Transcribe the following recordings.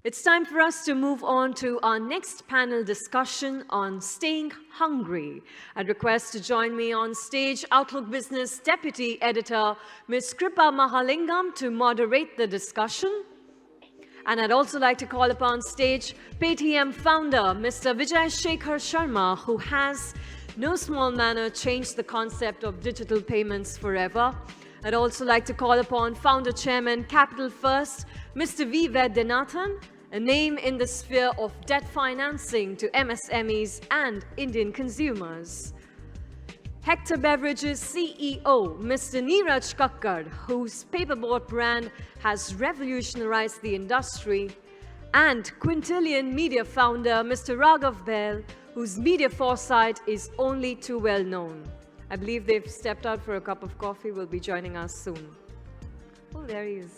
It's time for us to move on to our next panel discussion on staying hungry. I'd request to join me on stage Outlook Business Deputy Editor, Ms. Kripa Mahalingam, to moderate the discussion. And I'd also like to call upon stage Paytm founder, Mr. Vijay Shekhar Sharma, who has, no small manner, changed the concept of digital payments forever. I'd also like to call upon founder chairman, Capital First, Mr. V. Vaidyanathan, a name in the sphere of debt financing to MSMEs and Indian consumers. Hector Beverages CEO, Mr. Neeraj Kakkar, whose paperboard brand has revolutionized the industry, and Quintillion Media founder, Mr. Raghav Bell, whose media foresight is only too well known. I believe they've stepped out for a cup of coffee, will be joining us soon. Oh, there he is.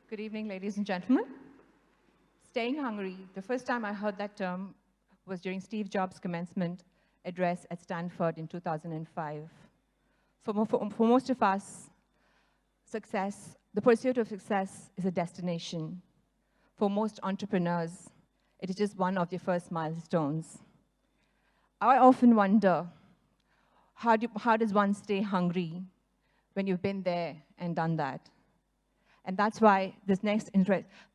Good evening, ladies and gentlemen. Staying hungry, the first time I heard that term was during Steve Jobs' commencement address at Stanford in 2005. For most of us, success, the pursuit of success is a destination. For most entrepreneurs, it is just one of the first milestones. I often wonder, how does one stay hungry when you've been there and done that? And that's why this next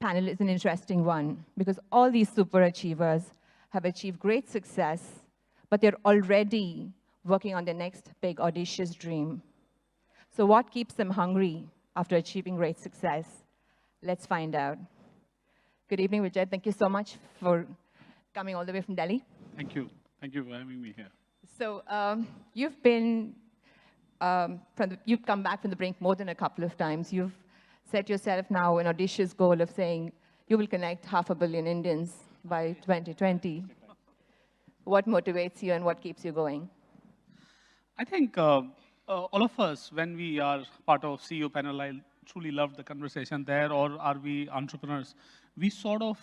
panel is an interesting one, because all these super achievers have achieved great success, but they're already working on their next big audacious dream. So what keeps them hungry after achieving great success? Let's find out. Good evening, Vijay. Thank you so much for coming all the way from Delhi. Thank you. Thank you for having me here. So you've been, you've come back from the brink more than a couple of times. You've set yourself now an audacious goal of saying you will connect 500 million Indians by 2020. What motivates you and what keeps you going? I think all of us, when we are part of CEO panel, I truly love the conversation there, or are we entrepreneurs? We sort of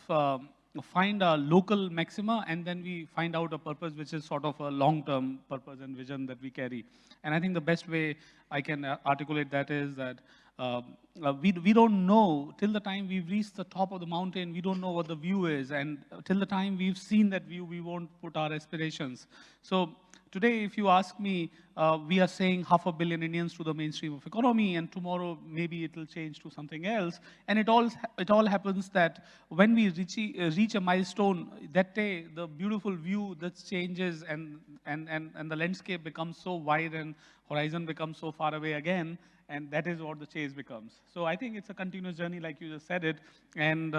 find a local maxima, and then we find out a purpose which is sort of a long-term purpose and vision that we carry. And I think the best way I can articulate that is that we don't know, till the time we've reached the top of the mountain, we don't know what the view is. And till the time we've seen that view, we won't put our aspirations. So today, if you ask me, we are saying 500 million Indians to the mainstream of economy, and tomorrow maybe it will change to something else. And it all happens that when we reach a milestone, that day the beautiful view that changes, and the landscape becomes so wide and horizon becomes so far away again. And that is what the chase becomes. So I think it's a continuous journey, like you just said it. And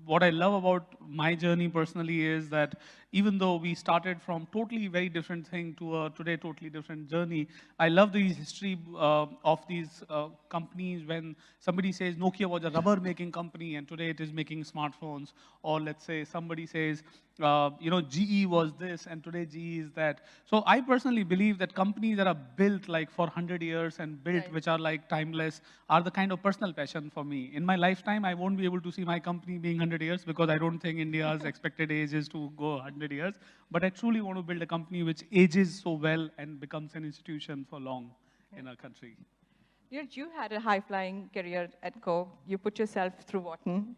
what I love about my journey personally is that even though we started from totally very different thing to a today totally different journey, I love the history of these companies. When somebody says Nokia was a rubber making company and today it is making smartphones, or let's say somebody says, GE was this and today GE is that. So I personally believe that companies that are built like for 100 years and built which are like timeless are the kind of personal passion for me. In my lifetime, I won't be able to see my company being 100 years because I don't think India's expected age is to go 100 years. But I truly want to build a company which ages so well and becomes an institution for long in our country. Neeraj, you had a high-flying career at Co. You put yourself through Wharton,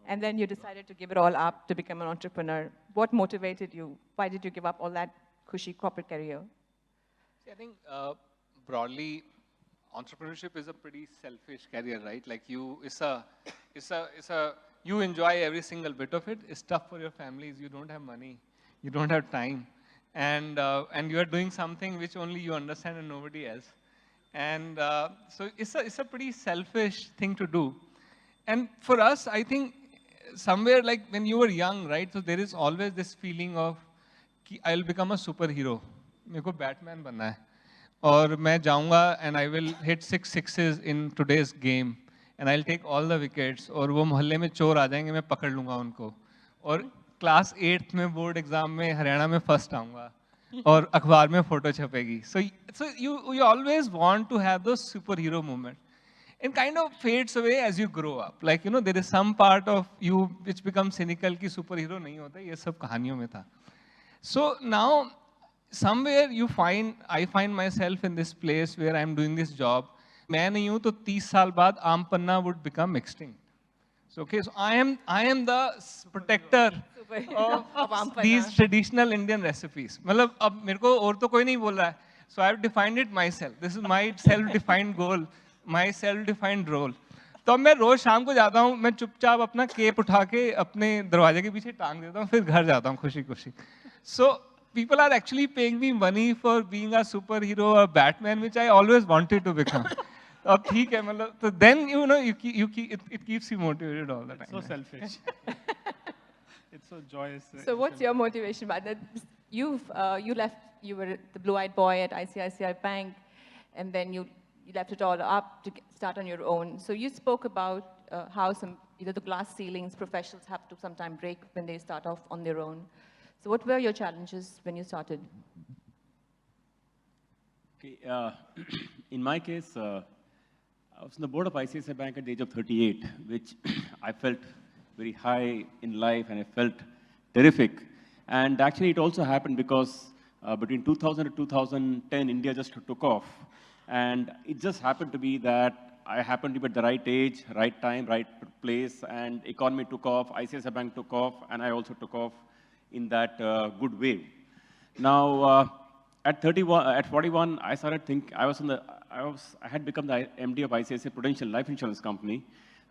and then you decided to give it all up to become an entrepreneur. What motivated you? Why did you give up all that cushy corporate career? See, I think broadly, entrepreneurship is a pretty selfish career, right? Like you enjoy every single bit of it. It's tough for your families. You don't have money. You don't have time. And you are doing something which only you understand and nobody else. And so it's a pretty selfish thing to do. And for us, I think somewhere like when you were young, right? So there is always this feeling of, I'll become a superhero. मेरे को Batman बनना है. और मैं जाऊंगा and I will hit 6 sixes in today's game and I'll take all the wickets और वो मोहल्ले में चोर आ जाएंगे मैं पकड़ लूंगा उनको और क्लास 8th में बोर्ड एग्जाम में हरियाणा में फर्स्ट आऊंगा और अखबार में photo छपेगी so you always want to have those superhero moments and kind of fades away as you grow up like you know there is some part of you which becomes cynical कि superhero नहीं होता ये सब कहानियों में था so now somewhere I find myself in this place where I'm doing this job. मैं नहीं हूँ तो 30 साल बाद आम पन्ना would become extinct. So okay, so I am the protector of these traditional Indian recipes. मतलब अब मेरे को और तो कोई नहीं बोल रहा है. So I've defined it myself. This is my self-defined goal, my self-defined role. तो अब मैं रोज शाम को जाता हूँ मैं चुपचाप अपना केप उठा के अपने दरवाजे के पीछे टांग देता हूँ फिर घर जाता हूँ खुशी खुशी. So people are actually paying me money for being a superhero or Batman, which I always wanted to become. अब ठीक है मतलब तो then you know it keeps you motivated all the time. So selfish. It's so joyous. So what's your motivation? You were the blue-eyed boy at ICICI Bank, and then you left it all up to start on your own. So you spoke about how either the glass ceilings professionals have to sometimes break when they start off on their own. So what were your challenges when you started? Okay, in my case, I was on the board of ICICI Bank at the age of 38, which I felt very high in life and I felt terrific. And actually it also happened because between 2000 to 2010, India just took off. And it just happened to be that I happened to be at the right age, right time, right place, and economy took off, ICICI Bank took off, and I also took off in that good way. Now, at 41, I started thinking, I had become the MD of ICICI Prudential Life Insurance Company.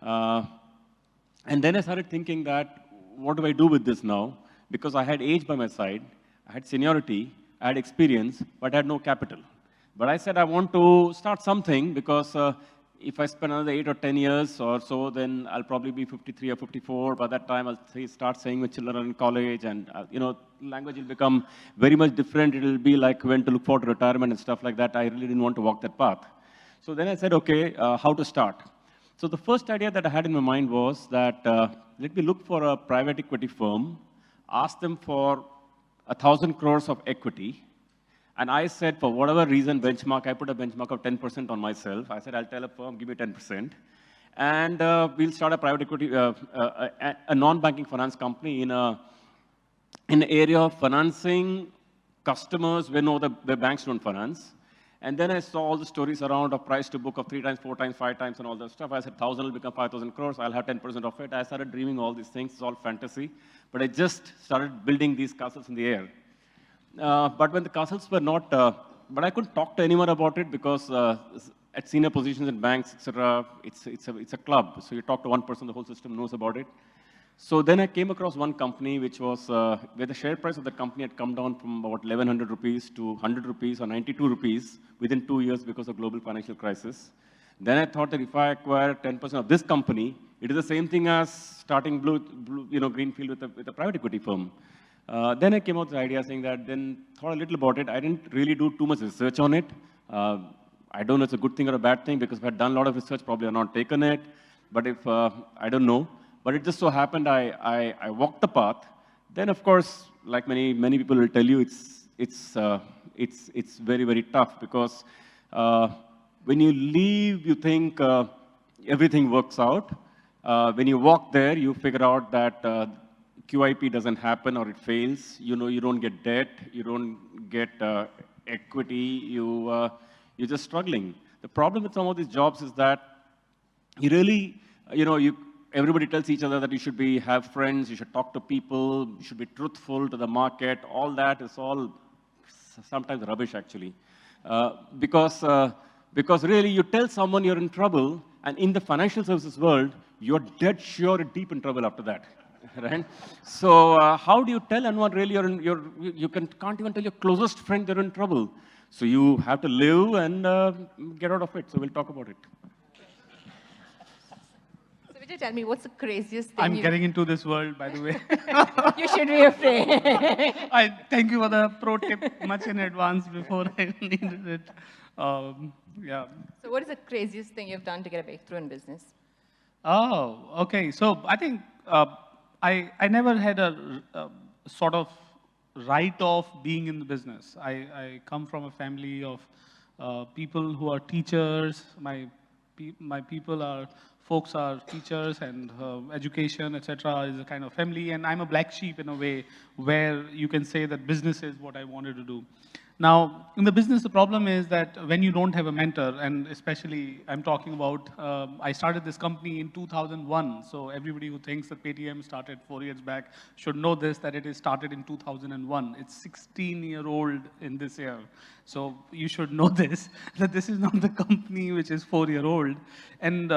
And then I started thinking that, what do I do with this now? Because I had age by my side, I had seniority, I had experience, but I had no capital. But I said I want to start something because if I spend another 8 or 10 years or so, then I'll probably be 53 or 54. By that time, I'll start saying with children in college, and you know, language will become very much different. It'll be like when to look forward to retirement and stuff like that. I really didn't want to walk that path. So then I said, okay, how to start? So the first idea that I had in my mind was that let me look for a private equity firm, ask them for 1,000 crores of equity. And I said, for whatever reason, benchmark, I put a benchmark of 10% on myself. I said, I'll tell a firm, give me 10%. And we'll start a private equity, a non-banking finance company in an area of financing customers where the banks don't finance. And then I saw all the stories around a price to book of 3 times, 4 times, 5 times, and all that stuff. I said, 1,000 will become 5,000 crores. I'll have 10% of it. I started dreaming all these things. It's all fantasy. But I just started building these castles in the air. But when the castles were not, but I couldn't talk to anyone about it because at senior positions in banks, etc., it's a club. So you talk to one person, the whole system knows about it. So then I came across one company which was, where the share price of the company had come down from about 1,100 rupees to 100 rupees or 92 rupees within 2 years because of global financial crisis. Then I thought that if I acquire 10% of this company, it is the same thing as starting greenfield with a private equity firm. Then I came out with the idea saying that, then thought a little about it. I didn't really do too much research on it. I don't know if it's a good thing or a bad thing because if I had done a lot of research, probably I'd not taken it. But if, I don't know. But it just so happened I walked the path. Then of course, like many people will tell you, it's very, very tough because when you leave, you think everything works out. When you walk there, you figure out that QIP doesn't happen or it fails. You know, you don't get debt, you don't get equity, you're just struggling. The problem with some of these jobs is that you really, everybody tells each other that you should have friends, you should talk to people, you should be truthful to the market. All that is all sometimes rubbish actually. Because really you tell someone you're in trouble, and in the financial services world, you're dead sure deep in trouble after that. Right? So how do you tell anyone really you can't even tell your closest friend they're in trouble. So you have to live and get out of it. So we'll talk about it. So Vijay, tell me, what's the craziest thing I'm getting into this world, by the way. You should be afraid. I thank you for the pro tip much in advance before I needed it. Yeah. So what is the craziest thing you've done to get a breakthrough in business? Oh, okay. So I think I never had a sort of right of being in the business. I come from a family of people who are teachers. My folks are teachers, and education, etc. is a kind of family. And I'm a black sheep in a way where you can say that business is what I wanted to do. Now, in the business, the problem is that when you don't have a mentor, and especially I'm talking about, I started this company in 2001. So everybody who thinks that Paytm started 4 years back should know this, that it is started in 2001. It's 16-year-old in this year. So you should know this, that this is not the company which is 4-year-old. And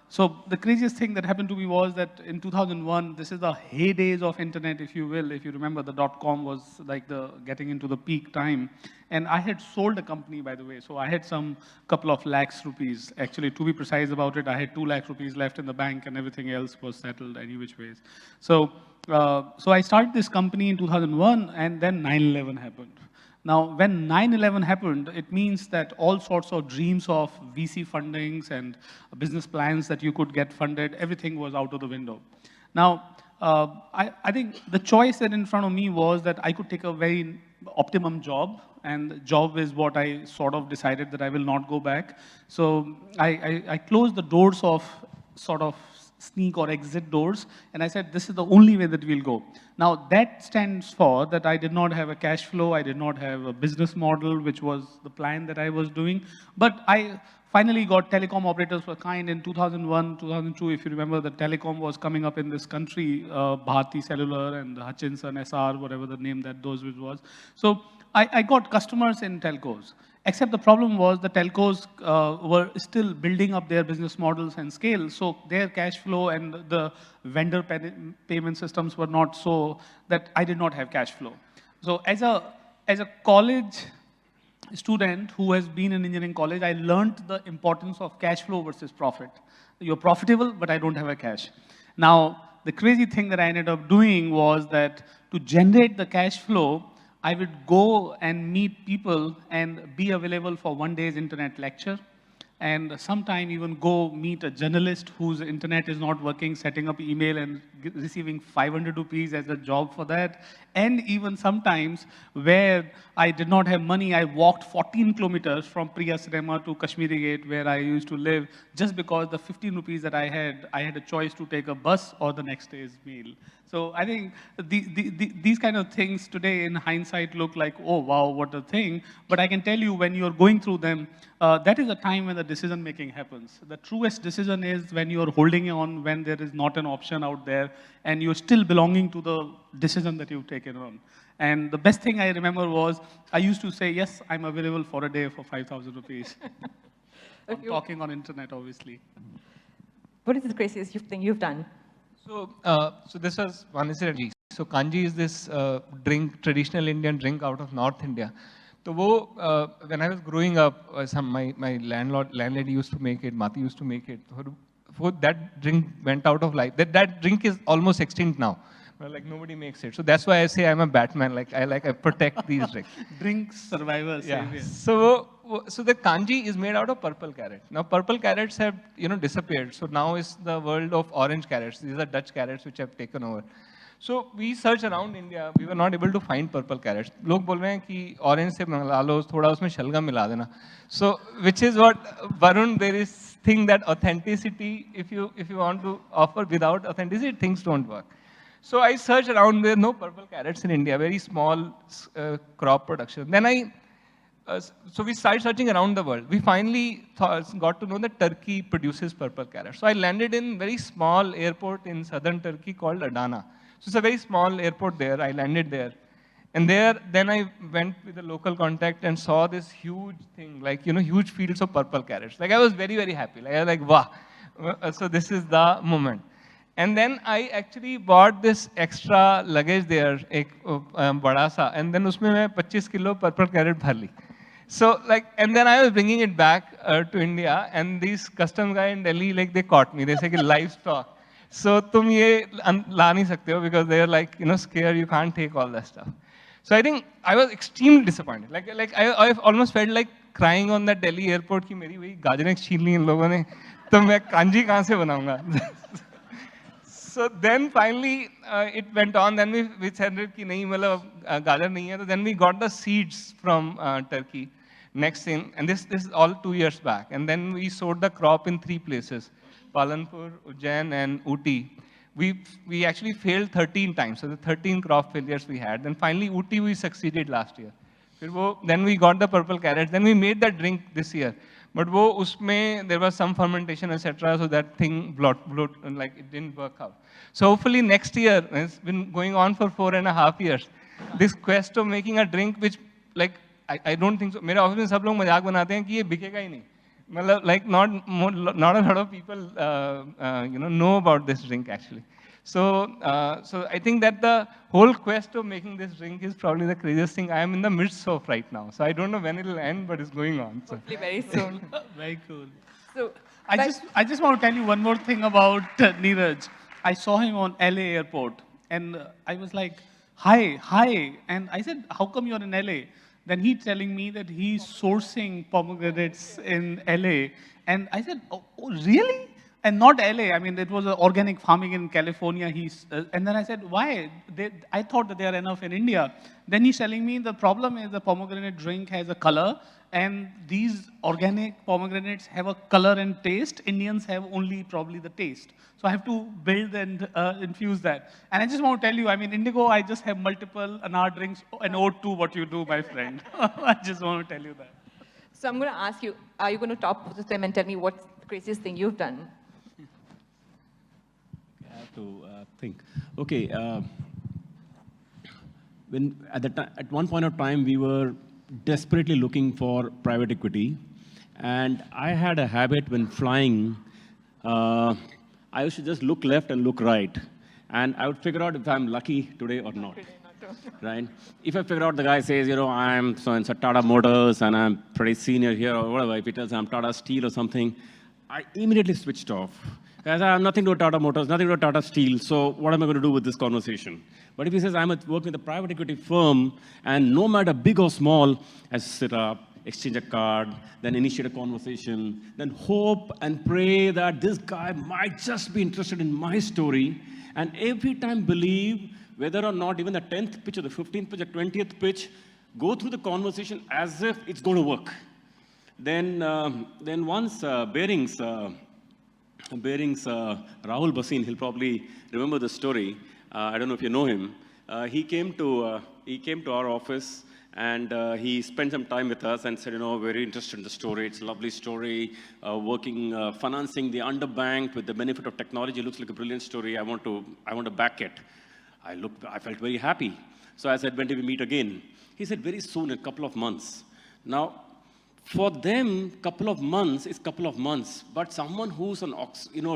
so the craziest thing that happened to me was that in 2001, this is the heydays of internet, if you will. If you remember, the .com was like the getting into the peak time. And I had sold a company, by the way. So I had some couple of lakhs rupees. Actually, to be precise about it, I had 2 lakh rupees left in the bank, and everything else was settled any which ways. So, so I started this company in 2001, and then 9/11 happened. Now, when 9/11 happened, it means that all sorts of dreams of VC fundings and business plans that you could get funded, everything was out of the window. Now, I think the choice that in front of me was that I could take a very optimum job, and job is what I sort of decided that I will not go back. So I closed the doors of sort of sneak or exit doors, and I said, this is the only way that we'll go. Now, that stands for that I did not have a cash flow, I did not have a business model, which was the plan that I was doing, but I finally got telecom operators for kind in 2001, 2002, if you remember, the telecom was coming up in this country, Bharti Cellular and Hutchinson, SR, whatever the name that those was. So I got customers in telcos. Except the problem was the telcos were still building up their business models and scale, so their cash flow and the vendor payment systems were not so that I did not have cash flow. So as a college student who has been in engineering college, I learned the importance of cash flow versus profit. You're profitable, but I don't have a cash. Now, the crazy thing that I ended up doing was that to generate the cash flow, I would go and meet people and be available for one day's internet lecture, and sometime even go meet a journalist whose internet is not working, setting up email and receiving 500 rupees as a job for that. And even sometimes where I did not have money, I walked 14 kilometers from Priya Cinema to Kashmiri Gate, where I used to live, just because the 15 rupees that I had a choice to take a bus or the next day's meal. So I think these kind of things today in hindsight look like, oh, wow, what a thing. But I can tell you when you're going through them, that is a time when the decision making happens. The truest decision is when you're holding on, when there is not an option out there, and you're still belonging to the decision that you've taken on. And the best thing I remember was, I used to say, yes, I'm available for a day for 5,000 rupees. I'm talking on internet, obviously. What is the craziest thing you've done? So, so this was one incident. So kanji is this drink, traditional Indian drink out of North India. So when I was growing up, my landlady used to make it, Mati used to make it. So that drink went out of life. That drink is almost extinct now. Well, like nobody makes it. So that's why I say I'm a Batman. Like I protect these drinks. Drink survivors. Yeah. So the kanji is made out of purple carrot. Now purple carrots have disappeared. So now is the world of orange carrots. These are Dutch carrots which have taken over. So we searched around India. We were not able to find purple carrots. लोग बोल रहे हैं कि orange से मिला लो, थोड़ा उसमें शलगम मिला देना. So which is what Varun, there is thing that authenticity, if you want to offer without authenticity, things don't work. So I searched around, there are no purple carrots in India, very small crop production. Then so we started searching around the world. We finally got to know that Turkey produces purple carrots. So I landed in very small airport in southern Turkey called Adana. So it's a very small airport there. I landed there. And then I went with a local contact and saw this huge thing, like, huge fields of purple carrots. Like I was very, very happy. Like I was like, wow. So this is the moment. And then I actually bought this extra luggage there, ek bada sa, and then usme main 25 kilo purple carrot bhar li. So and then I was bringing it back to India, and these custom guy in Delhi, like they caught me. They say livestock. So तुम ये ला नहीं सकते हो because they are like, you know, scared, you can't take all that stuff. So I think I was extremely disappointed. I almost felt like crying on that Delhi airport कि मेरी वही गाजरें छीन ली इन लोगों ने, तो मैं कांजी कहाँ से बनाऊंगा? So then finally it went on. Then we said कि नहीं मतलब गाजर नहीं है. So then we got the seeds from Turkey. Next thing, and this is all 2 years back. And then we sowed the crop in 3 places, Palanpur, Ujjain, and Ooty. We actually failed 13 times. So the 13 crop failures we had. Then finally Ooty we succeeded last year. Then we got the purple carrots. Then we made that drink this year. But there was some fermentation, etc. So that thing like it didn't work out. So hopefully next year, it's been going on for 4.5 years. This quest of making a drink which, like, I don't think so. मेरे office में सब लोग मजाक बनाते हैं कि ये बिकेगा ही नहीं. मतलब like not a lot of people know about this drink actually. So I think that the whole quest of making this drink is probably the craziest thing I am in the midst of right now. So I don't know when it will end, but it's going on. So. Hopefully very soon. Very cool. So, I just want to tell you one more thing about Neeraj. I saw him on LA airport, and I was like, hi. And I said, how come you're in LA? Then he's telling me that he's sourcing pomegranates in LA. And I said, oh really? And not LA, I mean, it was organic farming in California. And then I said, why? I thought that they are enough in India. Then he's telling me the problem is the pomegranate drink has a color, and these organic pomegranates have a color and taste. Indians have only probably the taste. So I have to build and infuse that. And I just want to tell you, I mean, Indigo, I just have multiple anar drinks, an ode to what you do, my friend. I just want to tell you that. So I'm going to ask you, are you going to top them and tell me what's the craziest thing you've done? I have to think. Okay. At one point of time, we were desperately looking for private equity. And I had a habit when flying, I used to just look left and look right. And I would figure out if I'm lucky today or not. Right? If I figure out the guy says, I'm so in Tata Motors and I'm pretty senior here or whatever, if he tells I'm Tata Steel or something, I immediately switched off. Guys, I have nothing to do with Tata Motors, nothing to do with Tata Steel, so what am I going to do with this conversation? But if he says I'm working with a private equity firm, and no matter big or small, I sit up, exchange a card, then initiate a conversation, then hope and pray that this guy might just be interested in my story, and every time believe whether or not even the 10th pitch or the 15th pitch or 20th pitch, go through the conversation as if it's going to work. Then once Bearings, Rahul Basin, he'll probably remember the story. I don't know if you know him. He came to our office and he spent some time with us and said, very interested in the story. It's a lovely story. Financing the underbanked with the benefit of technology looks like a brilliant story. I want to back it. I felt very happy. So I said, when did we meet again? He said, very soon, a couple of months. Now, for them, couple of months is couple of months. But someone who's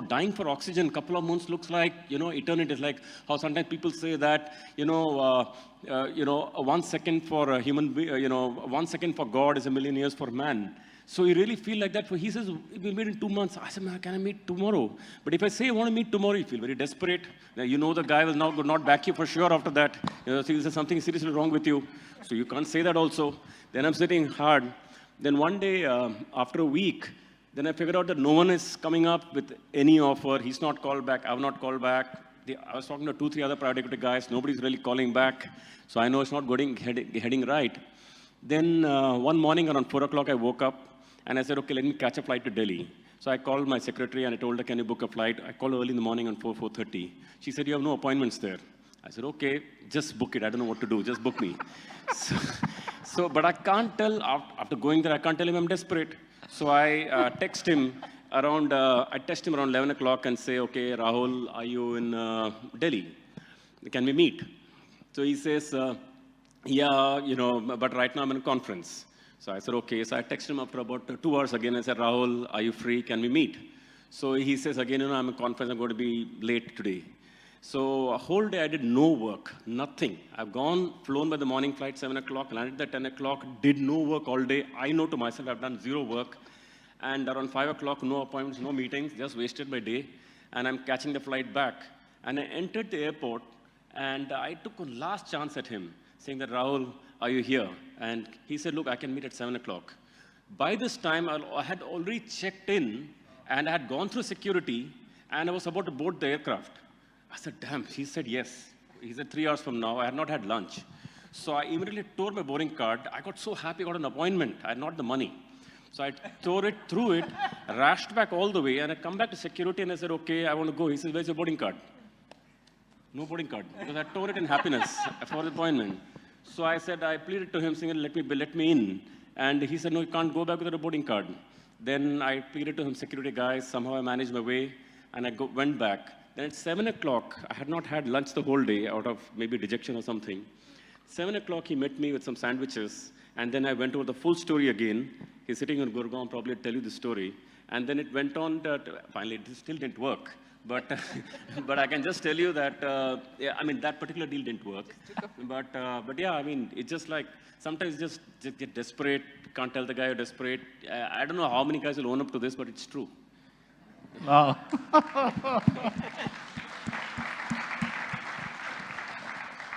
dying for oxygen, couple of months looks like, eternity. It's like how sometimes people say that, 1 second for a human, 1 second for God is a million years for man. So you really feel like that. So he says, we'll meet in 2 months. I said, man, can I meet tomorrow? But if I say I want to meet tomorrow, you feel very desperate. The guy will now not back you for sure after that. So there's something seriously wrong with you. So you can't say that also. Then I'm sitting hard. Then one day, after a week, then I figured out that no one is coming up with any offer. He's not called back. I've not called back. I was talking to 2-3 other private equity guys. Nobody's really calling back. So I know it's not heading right. Then one morning around 4 o'clock, I woke up and I said, okay, let me catch a flight to Delhi. So I called my secretary and I told her, can you book a flight? I called her early in the morning on 4:30. She said, you have no appointments there. I said, okay, just book it. I don't know what to do. Just book me. But I can't tell, after going there, I can't tell him I'm desperate. So I text him around 11 o'clock and say, okay, Rahul, are you in Delhi? Can we meet? So he says, yeah, but right now I'm in a conference. So I said, okay. So I texted him after about 2 hours again. I said, Rahul, are you free? Can we meet? So he says again, I'm in a conference. I'm going to be late today. So a whole day I did no work, nothing. I've flown by the morning flight, 7 o'clock, landed at 10 o'clock, did no work all day. I know to myself I've done zero work. And around 5 o'clock, no appointments, no meetings, just wasted my day. and I'm catching the flight back. And I entered the airport, and I took a last chance at him, saying that, Rahul, are you here? And he said, look, I can meet at 7 o'clock. By this time, I had already checked in, and I had gone through security, and I was about to board the aircraft. I said, damn, he said yes. He said 3 hours from now. I had not had lunch. So I immediately tore my boarding card. I got so happy I got an appointment. I had not the money. So I tore it, threw it, rushed back all the way, and I come back to security, and I said, okay, I want to go. He says, where's your boarding card? No boarding card, because I tore it in happiness for the appointment. So I said, I pleaded to him, saying, let me in. And he said, no, you can't go back without a boarding card. Then I pleaded to him, security guys, somehow I managed my way, and I went back. Then at 7 o'clock, I had not had lunch the whole day out of maybe dejection or something. 7 o'clock, he met me with some sandwiches, and then I went over the full story again. He's sitting in Gurgaon, probably tell you the story. And then it went on, finally, it still didn't work. But, but I can just tell you that, yeah, I mean, that particular deal didn't work. But yeah, I mean, it's just like, sometimes just get desperate, can't tell the guy you're desperate. I don't know how many guys will own up to this, but it's true. Wow.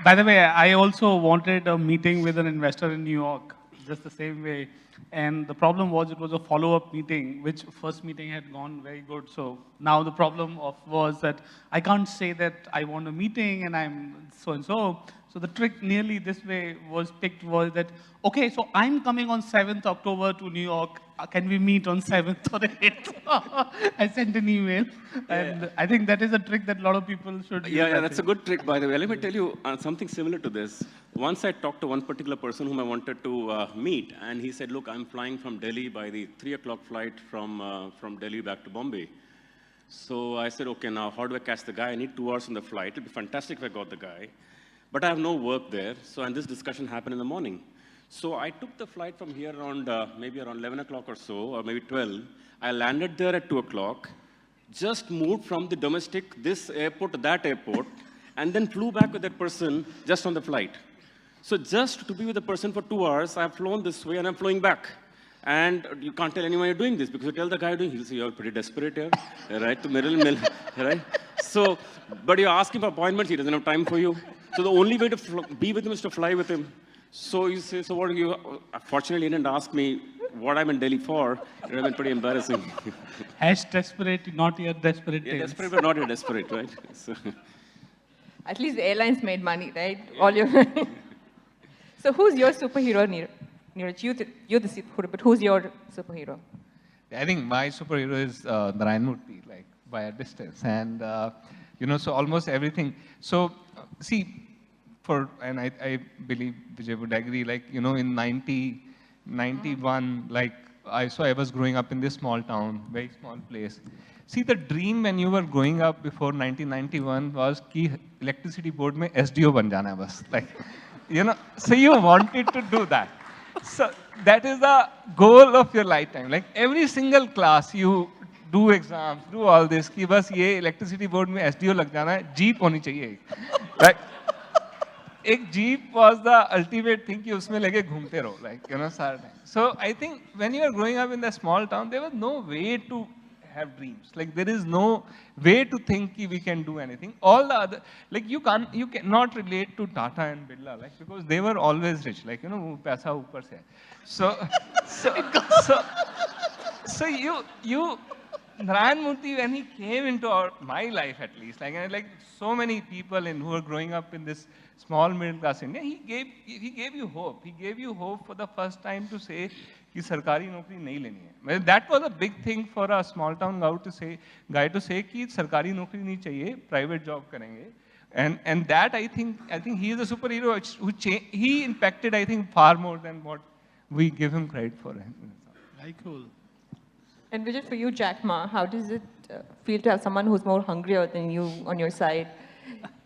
By the way, I also wanted a meeting with an investor in New York, just the same way. And the problem was it was a follow-up meeting, which first meeting had gone very good. So now the problem was that I can't say that I want a meeting and I'm so-and-so. So the trick nearly this way was picked was that, okay, so I'm coming on 7th October to New York. Can we meet on 7th or 8th? I sent an email. And I think that is a trick that a lot of people should use. Yeah, that's a good trick, by the way. Let me tell you something similar to this. Once I talked to one particular person whom I wanted to meet, and he said, look, I'm flying from Delhi by the 3 o'clock flight from Delhi back to Bombay. So I said, okay, now how do I catch the guy? I need 2 hours on the flight. It'd be fantastic if I got the guy. But I have no work there, and this discussion happened in the morning. So I took the flight from here around, maybe around 11 o'clock or so, or maybe 12. I landed there at 2 o'clock, just moved from the domestic, this airport to that airport, and then flew back with that person just on the flight. So just to be with the person for 2 hours, I've flown this way and I'm flowing back. And you can't tell anyone you're doing this, because you tell the guy you're doing, he'll say, you're pretty desperate here, right? To mill, right? So, but you're asking for appointments, he doesn't have time for you. So the only way to be with him is to fly with him. So you say, so what are you, fortunately, he didn't ask me what I'm in Delhi for. It would have been pretty embarrassing. Desperate, not yet desperate. Yeah, desperate, but not yet desperate, right? So. At least the airlines made money, right? All your So who's your superhero, Neeraj? You're the superhero, but who's your superhero? I think my superhero is Narayan Murthy, like by a distance. And, you know, so almost everything. So, see, and I believe Vijay would agree, like, you know, in 91, like, I was growing up in this small town, very small place. See, the dream when you were growing up before 1991 was कि electricity board में SDO बन जाना है बस, like, you know, so you wanted to do that. So that is the goal of your lifetime. Like every single class you do exams, do all this, कि बस ये electricity board में SDO लग जाना है, jeep होनी चाहिए, like. एक jeep was the ultimate thing कि उसमें लगे घूमते रहो, like, you know, सारा time. So I think when you are growing up in the small town, there was no way to have dreams. Like there is no way to think कि we can do anything. All the other, like you cannot relate to Tata and Birla, like because they were always rich. Like, you know, पैसा ऊपर से. So you Narayan Murthy, when he came into my life at least, like so many people who are growing up in this small middle class India, he gave you hope. He gave you hope for the first time to say कि सरकारी नौकरी नहीं लेनी है. That was a big thing for a small town guy to say कि सरकारी नौकरी नहीं चाहिए, private job करेंगे. And that I think he is a superhero he impacted, I think, far more than what we give him credit for. Very cool. And Vijay, for you, Jack Ma, how does it feel to have someone who's more hungrier than you on your side?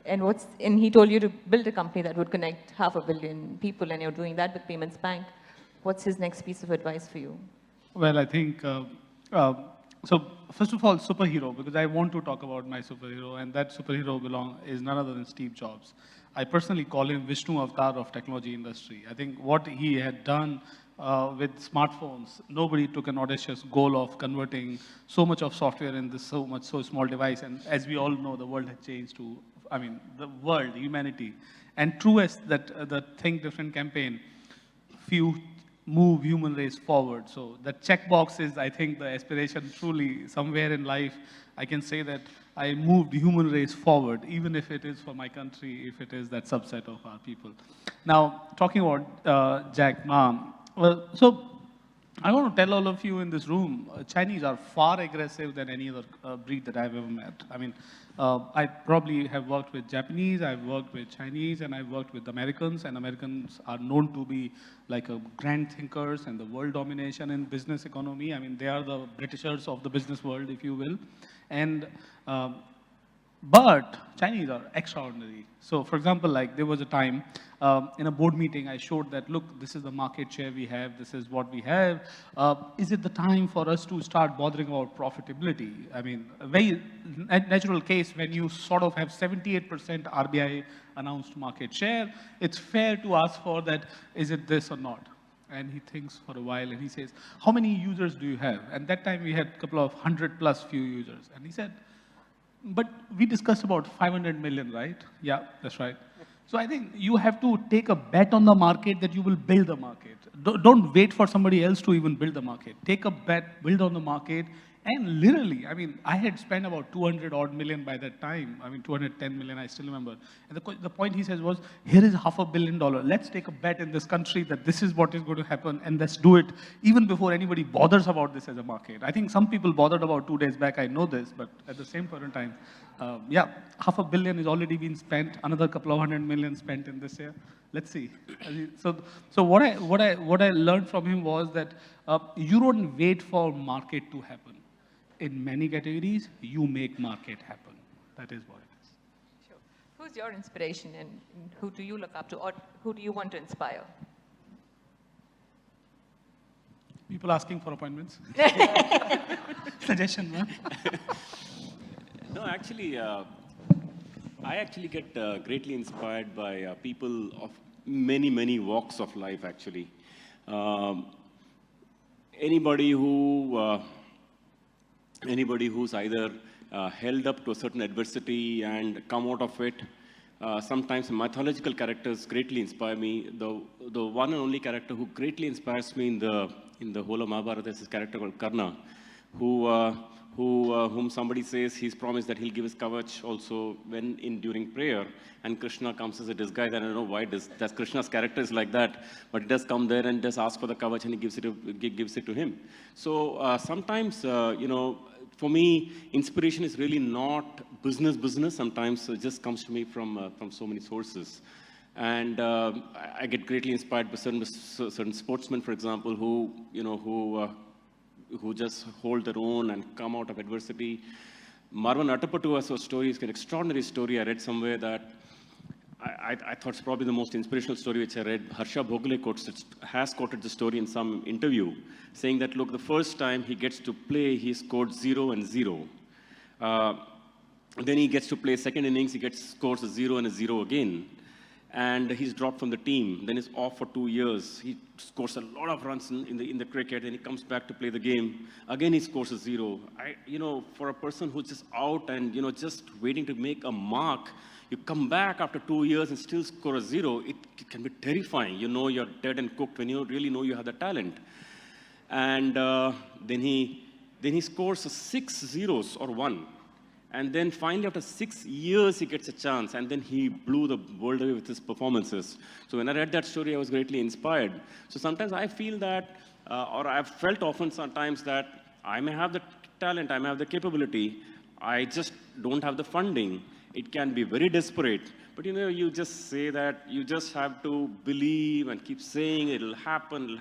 And he told you to build a company that would connect 500 million people, and you're doing that with Payments Bank. What's his next piece of advice for you? Well, I think, so first of all, superhero, because I want to talk about my superhero, and that superhero is none other than Steve Jobs. I personally call him Vishnu Avatar of technology industry. I think what he had done with smartphones, nobody took an audacious goal of converting so much of software in this so small device. And as we all know, the world has changed to, I mean, the world, humanity. And truest that the Think Different campaign, few move human race forward. So the checkbox is, I think, the aspiration truly somewhere in life. I can say that I moved human race forward, even if it is for my country, if it is that subset of our people. Now, talking about Jack Ma, so I want to tell all of you in this room, Chinese are far aggressive than any other breed that I've ever met. I mean, I probably have worked with Japanese, I've worked with Chinese, and I've worked with Americans, and Americans are known to be like a grand thinkers and the world domination in business economy. I mean, they are the Britishers of the business world, if you will. And but Chinese are extraordinary. So for example, like there was a time in a board meeting, I showed that, look, this is the market share we have, this is what we have. Is it the time for us to start bothering about profitability? I mean, a very natural case when you sort of have 78% RBI announced market share, it's fair to ask for that, is it this or not? And he thinks for a while and he says, how many users do you have? And that time we had a couple of 100+ few users. And he said, but we discussed about 500 million, right? Yeah, that's right. So I think you have to take a bet on the market that you will build the market. Don't wait for somebody else to even build the market. Take a bet, build on the market, and literally, I mean, I had spent about 200 odd million by that time. I mean, 210 million, I still remember. And the point he says was, here is $500 million. Let's take a bet in this country that this is what is going to happen, and let's do it even before anybody bothers about this as a market. I think some people bothered about 2 days back, I know this, but at the same point in time, yeah, $500 million is already been spent, another couple of 100 million spent in this year. Let's see. So what I learned from him was that you don't wait for market to happen. In many categories, you make market happen. That is what it is. Sure. Who's your inspiration and who do you look up to or who do you want to inspire? People asking for appointments. Suggestion, man. No, actually, I actually get greatly inspired by people of many, many walks of life, actually. Anybody who's either held up to a certain adversity and come out of it. Sometimes mythological characters greatly inspire me. The one and only character who greatly inspires me in the whole of Mahabharata is this character called Karna, whom somebody says he's promised that he'll give his kavach also during prayer, and Krishna comes as a disguise. I don't know why that's Krishna's character is like that, but he does come there and just ask for the kavach, and he gives it to him. So sometimes, for me, inspiration is really not business. Sometimes it just comes to me from so many sources. And I get greatly inspired by certain sportsmen, for example, who just hold their own and come out of adversity. Marwan Attapattu's story is an extraordinary story. I read somewhere that I thought it's probably the most inspirational story which I read. Harsha Bhogle has quoted the story in some interview, saying that, look, the first time he gets to play, he scored 0 and 0. Then he gets to play second innings, scores a 0 and a 0 again. And he's dropped from the team. Then he's off for 2 years. He scores a lot of runs in the cricket. Then he comes back to play the game. Again, he scores a 0. For a person who's just out and just waiting to make a mark, you come back after 2 years and still score a 0. It can be terrifying. You're dead and cooked when you really know you have the talent. And then he scores 6 zeros or 1. And then finally, after 6 years, he gets a chance, and then he blew the world away with his performances. So when I read that story, I was greatly inspired. So sometimes I feel that, or I've felt often sometimes that I may have the talent, I may have the capability, I just don't have the funding. It can be very desperate, but you just say that you just have to believe and keep saying it'll happen.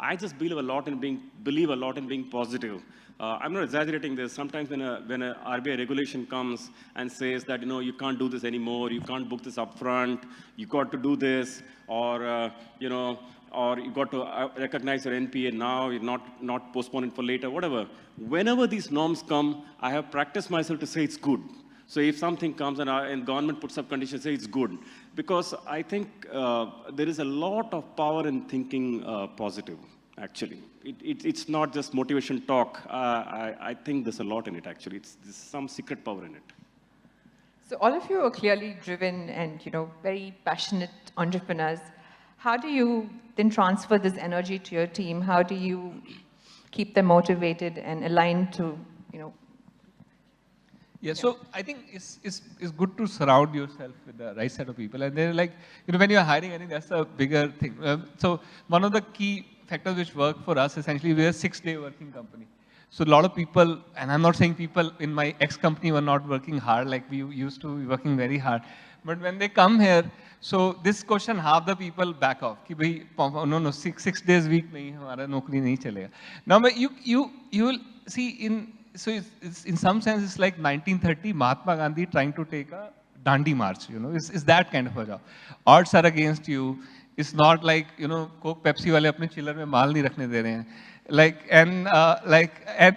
I just believe a lot in being positive. I'm not exaggerating this. Sometimes when a RBI regulation comes and says that you can't do this anymore, you can't book this upfront, you got to do this, or or you got to recognize your NPA now, you're not postpone it for later, whatever. Whenever these norms come, I have practiced myself to say it's good. So if something comes and government puts up conditions, say it's good. Because I think there is a lot of power in thinking positive, actually. It's not just motivation talk. I think there's a lot in it, actually. There's some secret power in it. So all of you are clearly driven and, very passionate entrepreneurs. How do you then transfer this energy to your team? How do you keep them motivated and aligned to, Yeah, so I think it's good to surround yourself with the right set of people. And they're like, when you're hiring, I think that's a bigger thing. So one of the key factors which work for us, essentially, we're a 6-day working company. So a lot of people, and I'm not saying people in my ex-company were not working hard, like we used to be working very hard. But when they come here, so this question, half the people back off. Ki bhai, no, 6 days a week, nahi, hamara naukri nahi chalega. Now, but you will see so it's in some sense, it's like 1930, Mahatma Gandhi trying to take a Dandi march, it's that kind of a job. Odds are against you. It's not like, Coke, Pepsi wale apne chiller mein maal nahi rakhne de rahe hain.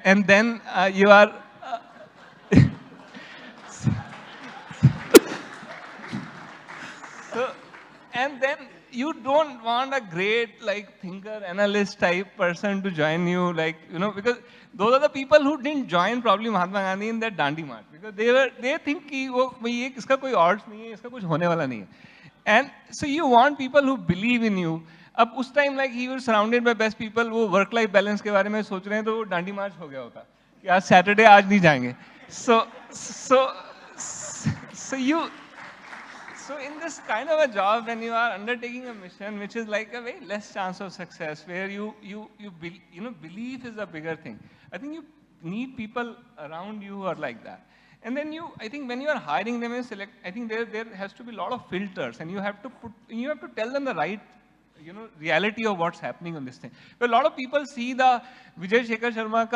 And then you are, and then you don't want a great thinker, analyst type person to join you, because those are the people who didn't join probably Mahatma Gandhi in that Dandi March, because they think कि वो ये इसका कोई odds नहीं है, इसका कुछ होने वाला नहीं है. And so you want people who believe in you. अब उस time he was surrounded by best people, वो work life balance के बारे में सोच रहे हैं तो वो Dandi March हो गया होता कि आज Saturday आज नहीं जाएंगे. So in this kind of a job, when you are undertaking a mission, which is like a very less chance of success, where belief is a bigger thing. I think you need people around you who are like that. And then I think when you are hiring them and select, I think there has to be a lot of filters, and you have to tell them the right, reality of what's happening on this thing. But a lot of people see the Vijay, Shekhar, Sharma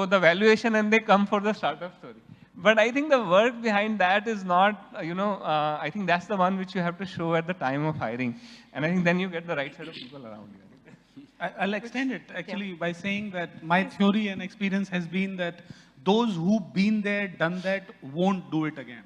the valuation, and they come for the startup story. But I think the work behind that is not, I think that's the one which you have to show at the time of hiring. And I think then you get the right set of people around you. I'll extend it actually by saying that my theory and experience has been that those who've been there, done that, won't do it again.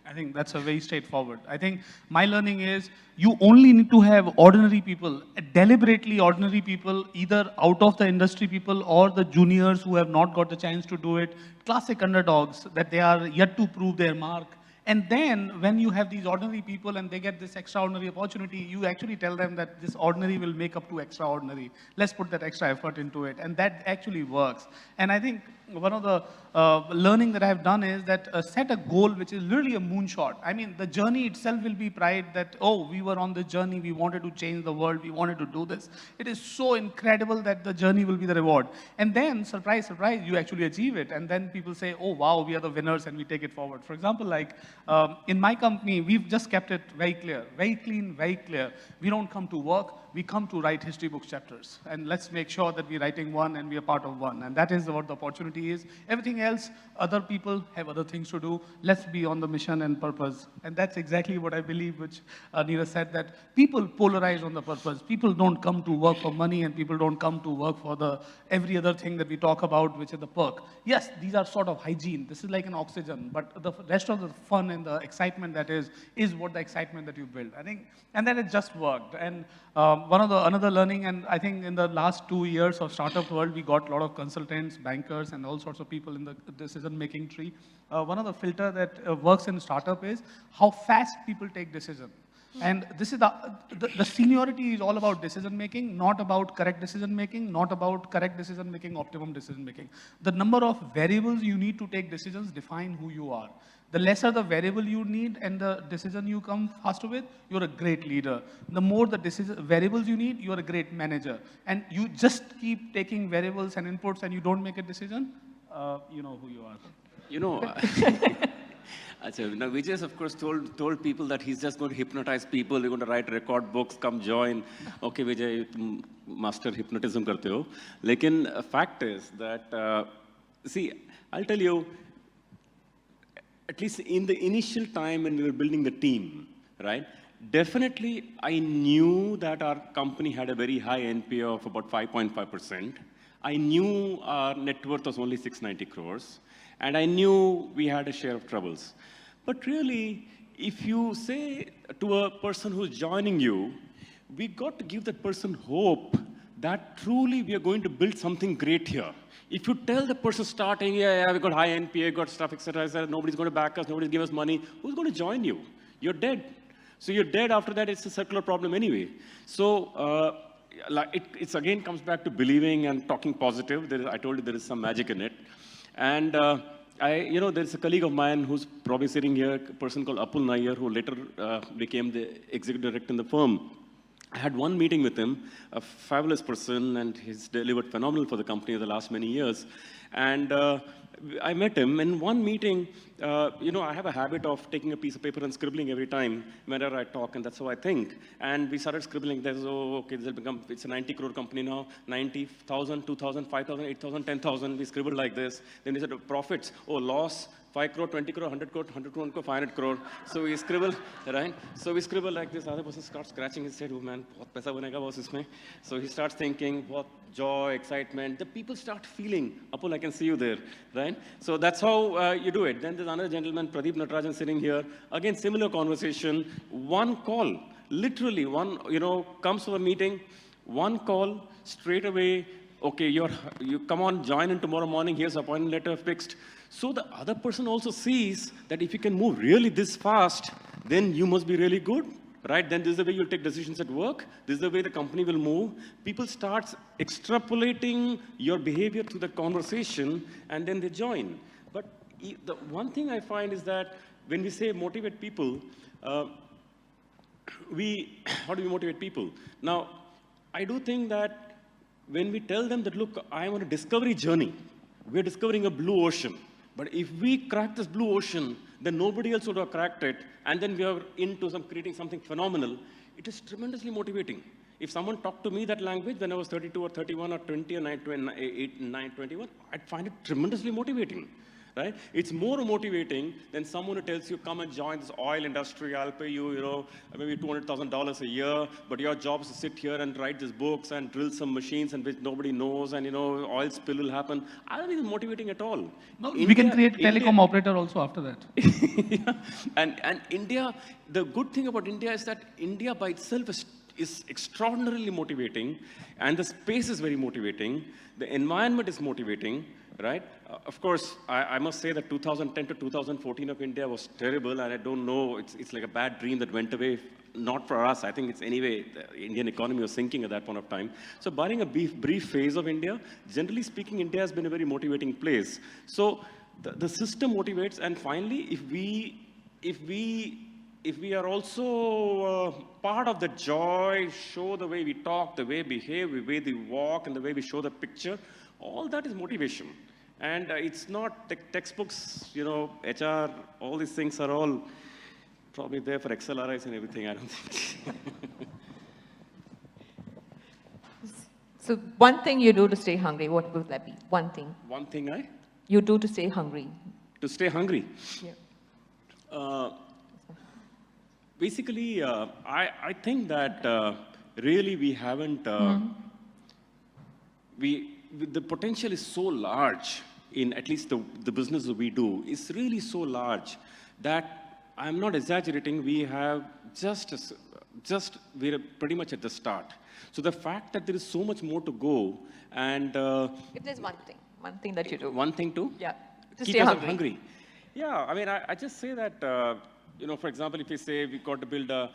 I think that's a very straightforward. I think my learning is you only need to have ordinary people, deliberately ordinary people, either out of the industry people or the juniors who have not got the chance to do it, classic underdogs that they are yet to prove their mark. And then when you have these ordinary people and they get this extraordinary opportunity, you actually tell them that this ordinary will make up to extraordinary. Let's put that extra effort into it. And that actually works. And I think one of the learning that I have done is that set a goal which is literally a moonshot. I mean, the journey itself will be pride that, oh, we were on the journey, we wanted to change the world, we wanted to do this. It is so incredible that the journey will be the reward. And then, surprise, surprise, you actually achieve it. And then people say, oh, wow, we are the winners, and we take it forward. For example, in my company, we've just kept it very clear, very clean, very clear. We don't come to work, we come to write history book chapters. And let's make sure that we're writing one and we are part of one. And that is what the opportunity is. Everything else, other people have other things to do. Let's be on the mission and purpose. And that's exactly what I believe, which Neeraj said, that people polarize on the purpose. People don't come to work for money, and people don't come to work for the every other thing that we talk about, which is the perk. Yes, these are sort of hygiene. This is like an oxygen. But the rest of the fun and the excitement that is what the excitement that you build. I think, and then it just worked. And another learning, and I think in the last 2 years of startup world, we got a lot of consultants, bankers, and all sorts of people in the decision-making tree. One of the filter that works in startup is how fast people take decision. And this is the seniority is all about decision-making, not about correct decision-making, not about correct decision-making, optimum decision-making. The number of variables you need to take decisions define who you are. The lesser the variable you need and the decision you come faster with, you're a great leader. The more the variables you need, you're a great manager. And you just keep taking variables and inputs and you don't make a decision, you know who you are. You know, now Vijay, of course, told people that he's just going to hypnotize people. They're going to write record books, come join. Okay, Vijay, tum master hypnotism karte ho. Lekin fact is that, see, I'll tell you, at least in the initial time when we were building the team, right? Definitely, I knew that our company had a very high NPA of about 5.5%. I knew our net worth was only 690 crores. And I knew we had a share of troubles. But really, if you say to a person who's joining you, we got to give that person hope that truly we are going to build something great here. If you tell the person starting, yeah, we got high NPA, got stuff, etc., nobody's going to back us, nobody's give us money, who's going to join you? You're dead. So you're dead after that, it's a circular problem anyway. So it's again comes back to believing and talking positive. I told you there is some magic in it. And there's a colleague of mine who's probably sitting here, a person called Apul Nair, who later became the executive director in the firm. I had one meeting with him, a fabulous person, and he's delivered phenomenal for the company in the last many years. And I met him in one meeting. I have a habit of taking a piece of paper and scribbling every time whenever I talk, and that's how I think. And we started scribbling. There's, it's a 90 crore company now, 90,000, 2,000, 5,000, 8,000, 10,000. We scribbled like this. Then we said, profits, loss, 5 crore, 20 crore, 100 crore, 100 crore, 500 crore. So we scribble, right? So we scribble like this. Other person starts scratching his head. Oh man, what paisa banega boss isme? So he starts thinking, what joy, excitement. The people start feeling. Apul, I can see you there, right? So that's how you do it. Then there's another gentleman, Pradeep Natarajan, sitting here. Again, similar conversation. One call, literally one, comes to a meeting, one call, straight away, okay, you come on, join in tomorrow morning, here's appointment letter fixed. So the other person also sees that if you can move really this fast, then you must be really good, right? Then this is the way you'll take decisions at work. This is the way the company will move. People start extrapolating your behavior through the conversation, and then they join. But the one thing I find is that when we say motivate people, how do we motivate people? Now, I do think that when we tell them that, look, I am on a discovery journey, we're discovering a blue ocean. But if we crack this blue ocean, then nobody else would have cracked it, and then we are into creating something phenomenal. It is tremendously motivating. If someone talked to me that language when I was 32 or 31 or 20 or 21, I'd find it tremendously motivating. Right? It's more motivating than someone who tells you, come and join this oil industry, I'll pay you, maybe $200,000 a year, but your job is to sit here and write these books and drill some machines and which nobody knows, and oil spill will happen. I don't think it's motivating at all. No, we can create telecom operator also after that. Yeah. And India, the good thing about India is that India by itself is extraordinarily motivating, and the space is very motivating, the environment is motivating, right? Of course, I must say that 2010 to 2014 of India was terrible, and I don't know, it's like a bad dream that went away, not for us. I think it's anyway, the Indian economy was sinking at that point of time. So barring a brief phase of India, generally speaking, India has been a very motivating place. So the system motivates, and finally, if we are also part of the joy, show the way we talk, the way we behave, the way we walk, and the way we show the picture, all that is motivation. And it's not textbooks, HR, all these things are all probably there for XLRIs and everything, I don't think. So one thing you do to stay hungry, what would that be? One thing. One thing you do to stay hungry. To stay hungry? Yeah. Basically, I think that really we haven't, the potential is so large in at least the business that we do, is really so large that I'm not exaggerating, we have we're pretty much at the start. So the fact that there is so much more to go, and if there's one thing that you do. One thing to? Yeah. To keep stay us hungry. Yeah, I mean, I just say that, for example, if we say we've got to build a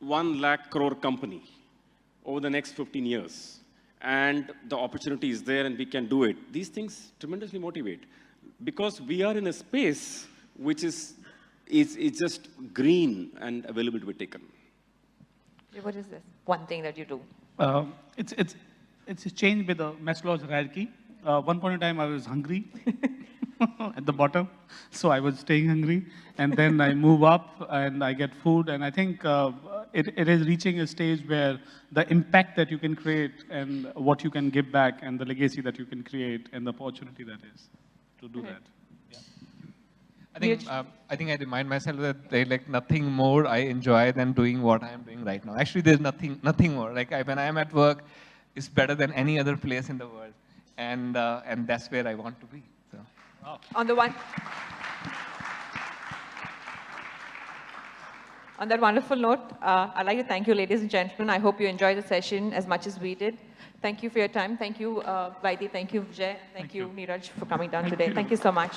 1 lakh crore company over the next 15 years, and the opportunity is there and we can do it, these things tremendously motivate. Because we are in a space which is just green and available to be taken. What is this? One thing that you do? It's a change with the Maslow's hierarchy. One point in time, I was hungry at the bottom, so I was staying hungry, and then I move up and I get food, and I think it is reaching a stage where the impact that you can create and what you can give back and the legacy that you can create and the opportunity that is to do that. Yeah. I think I remind myself that there's like nothing more I enjoy than doing what I am doing right now. Actually, there's nothing more. Like when I am at work, it's better than any other place in the world, and that's where I want to be. So. On the one. On that wonderful note, I'd like to thank you, ladies and gentlemen. I hope you enjoyed the session as much as we did. Thank you for your time. Thank you, Vaidya. Thank you, Vijay. Thank you, Neeraj, for coming down today. Thank you so much.